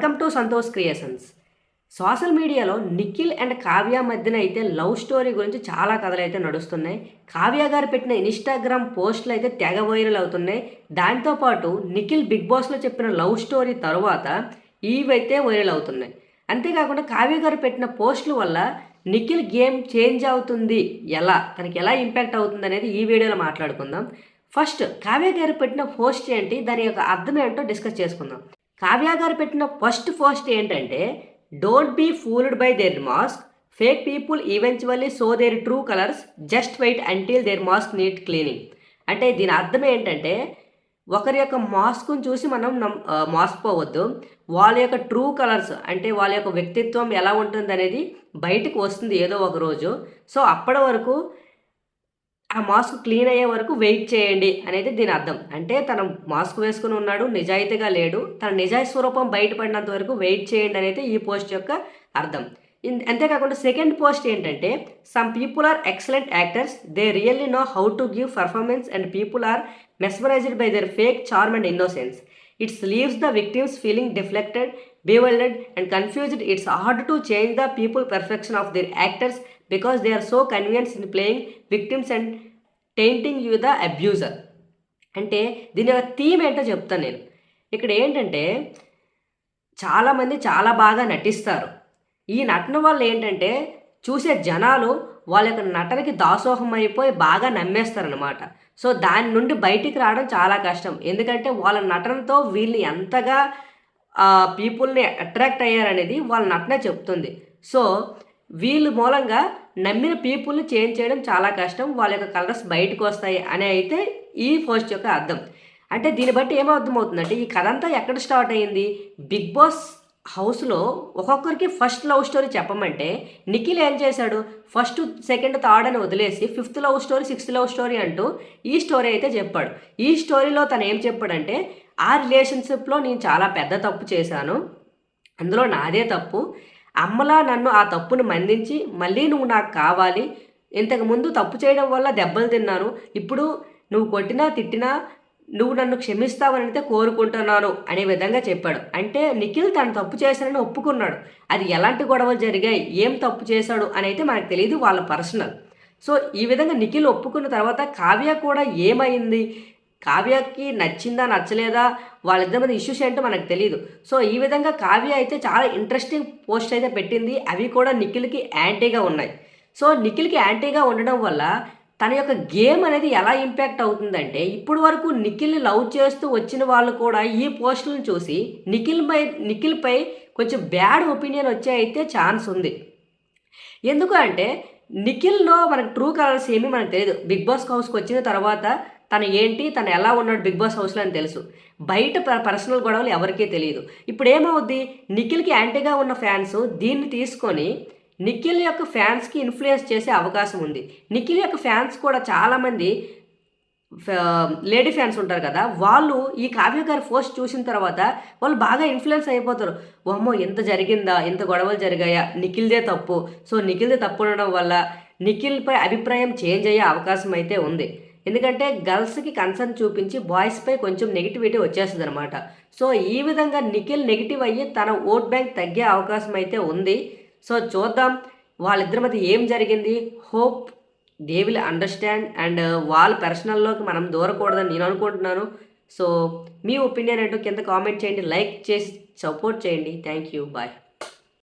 Welcome to Santosh creations. Social మీడియాలో Nikhil and Kavya మధ్యన అయితే లవ్ స్టోరీ గురించి చాలా కథలు అయితే నడుస్తున్నాయి. కావ్య గారు పెట్టిన ఇన్‌స్టాగ్రామ్ పోస్టులు అయితే తెగ వైరల్ అవుతున్నాయి. దాంతోపాటు నిఖిల్ బిగ్ బాస్‌లో చెప్పిన లవ్ స్టోరీ తరువాత ఇవైతే వైరల్ అవుతున్నాయి. అంతేకాకుండా కావ్య గారు పెట్టిన పోస్టుల వల్ల నిఖిల్ గేమ్ చేంజ్ అవుతుంది ఎలా? తనకి ఎలా ఇంపాక్ట్ అవుతుంది అనేది ఈ వీడియోలో మాట్లాడుకుందాం. ఫస్ట్ కావ్య గారు పెట్టిన పోస్ట్ ఏంటి? దాని యొక్క అర్థం ఏంటో డిస్కస్ చేసుకుందాం. కావ్య గారు పెట్టిన ఫస్ట్ పోస్ట్ ఏంటంటే, don't be fooled by their mask, fake people eventually show their true colours, just wait until their mask need cleaning. అంటే దీని అర్థం ఏంటంటే, ఒకరి యొక్క మాస్క్ను చూసి మనం మోసపోవద్దు. వాళ్ళ యొక్క ట్రూ కలర్స్ అంటే వాళ్ళ యొక్క వ్యక్తిత్వం ఎలా ఉంటుందనేది బయటకు వస్తుంది ఏదో ఒక రోజు. సో అప్పటి వరకు ఆ మాస్క్ క్లీన్ అయ్యే వరకు వెయిట్ చేయండి అనేది దీని అర్థం. అంటే తను మాస్క్ వేసుకొని ఉన్నాడు, నిజాయితీగా లేడు. తన నిజాయి స్వరూపం బయటపడినంత వరకు వెయిట్ చేయండి అనేది ఈ పోస్ట్ యొక్క అర్థం. అంతేకాకుండా సెకండ్ పోస్ట్ ఏంటంటే, some people are excellent actors, they really know how to give performance and people are mesmerised by their fake charm and innocence. It's leaves the victims feeling deflected, bewildered and confused. It's hard to change the people perfection of their actors because they are so convinced in playing victims and tainting you the abuser. అంటే దీని యొక్క theme ఏంటో చెప్తాను నేను. ఇక్కడ ఏంటంటే చాలామంది చాలా బాగా నటిస్తారు. ఈ నటన వల్ల ఏంటంటే చూసే జనాలు వాళ్ళ యొక్క నటనకి దాసోహం అయిపోయి బాగా నమ్మేస్తారనమాట. సో దాని నుండి బయటికి రావడం చాలా కష్టం. ఎందుకంటే వాళ్ళ నటనతో వీళ్ళు ఎంతగా పీపుల్ని అట్రాక్ట్ అయ్యారనేది వాళ్ళ నటనే చెప్తుంది. సో వీళ్ళు మూలంగా నమ్మిన పీపుల్ని చేంజ్ చేయడం చాలా కష్టం. వాళ్ళ యొక్క కలర్స్ బయటకు వస్తాయి అని అయితే ఈ పోస్ట్ యొక్క అర్థం. అంటే దీన్ని బట్టి ఏమర్థమవుతుందంటే ఈ కథ అంతా ఎక్కడ స్టార్ట్ అయ్యింది? బిగ్ బాస్ హౌస్లో ఒక్కొక్కరికి ఫస్ట్ లవ్ స్టోరీ చెప్పమంటే నిఖిల్ ఏం చేశాడు? ఫస్ట్, సెకండ్, థర్డ్ అని వదిలేసి fifth love story, sixth love story అంటూ ఈ స్టోరీ అయితే చెప్పాడు. ఈ స్టోరీలో తను ఏం చెప్పాడంటే, ఆ రిలేషన్షిప్లో నేను చాలా పెద్ద తప్పు చేశాను, అందులో నాదే తప్పు, అమ్మలా నన్ను ఆ తప్పును మన్నించి మళ్ళీ నువ్వు నాకు కావాలి, ఇంతకుముందు తప్పు చేయడం వల్ల దెబ్బలు తిన్నాను, ఇప్పుడు నువ్వు కొట్టినా తిట్టినా నువ్వు నన్ను క్షమిస్తావని అయితే కోరుకుంటున్నాను అనే విధంగా చెప్పాడు. అంటే నిఖిల్ తను తప్పు చేశానని ఒప్పుకున్నాడు. అది ఎలాంటి గొడవలు జరిగాయి, ఏం తప్పు చేశాడు అని అయితే మనకు తెలియదు, వాళ్ళ పర్సనల్. సో ఈ విధంగా నిఖిల్ ఒప్పుకున్న తర్వాత కావ్య కూడా ఏమైంది, కావ్యకి నచ్చిందా నచ్చలేదా, వాళ్ళిద్దరి మీద ఇష్యూస్ ఏంటో మనకు తెలియదు. సో ఈ విధంగా కావ్య అయితే చాలా ఇంట్రెస్టింగ్ పోస్ట్ అయితే పెట్టింది. అవి కూడా నిఖిల్కి యాంటీగా ఉన్నాయి. సో నిఖిల్కి యాంటీగా ఉండడం వల్ల తన యొక్క గేమ్ అనేది ఎలా ఇంపాక్ట్ అవుతుందంటే, ఇప్పుడు వరకు నిఖిల్ని లవ్ చేస్తూ వచ్చిన వాళ్ళు కూడా ఈ పోస్టులను చూసి నిఖిల్పై కొంచెం బ్యాడ్ ఒపీనియన్ వచ్చే అయితే ఛాన్స్ ఉంది. ఎందుకు అంటే నిఖిల్లో మనకు ట్రూ కలర్స్ ఏమీ మనకు తెలియదు. బిగ్ బాస్ హౌస్కి వచ్చిన తర్వాత తను ఏంటి, తను ఎలా ఉన్నాడు బిగ్ బాస్ హౌస్లో అని తెలుసు. బయట పర్సనల్ గొడవలు ఎవరికీ తెలియదు. ఇప్పుడు ఏమవుద్ది, నిఖిల్కి యాంటీగా ఉన్న ఫ్యాన్స్ దీన్ని తీసుకొని నిఖిల్ యొక్క ఫ్యాన్స్కి ఇన్ఫ్లుయెన్స్ చేసే అవకాశం ఉంది. నిఖిల్ యొక్క ఫ్యాన్స్ కూడా చాలామంది లేడీ ఫ్యాన్స్ ఉంటారు కదా, వాళ్ళు ఈ కావ్య గారి పోస్ట్ చూసిన తర్వాత వాళ్ళు బాగా ఇన్ఫ్లుయెన్స్ అయిపోతారు. ఓమ్మో ఇంత జరిగిందా, ఇంత గొడవలు జరిగాయా, నిఖిల్దే తప్పు, సో నిఖిల్దే తప్పు ఉండడం వల్ల నిఖిల్పై అభిప్రాయం చేంజ్ అయ్యే అవకాశం అయితే ఉంది. ఎందుకంటే గర్ల్స్కి కన్సర్న్ చూపించి బాయ్స్పై కొంచెం నెగిటివిటీ వచ్చేస్తుంది అనమాట. సో ఈ విధంగా నిఖిల్ నెగిటివ్ అయ్యి తన ఓట్ బ్యాంక్ తగ్గే అవకాశం అయితే ఉంది. సో చూద్దాం వాళ్ళిద్దరి మధ్య ఏం జరిగింది. Hope they will understand and వాళ్ళ పర్సనల్లోకి మనం దూరకూడదని నేను అనుకుంటున్నాను. సో మీ ఒపీనియన్ ఏంటో కింద కామెంట్ చేయండి, లైక్ చేసి సపోర్ట్ చేయండి. Thank you, bye.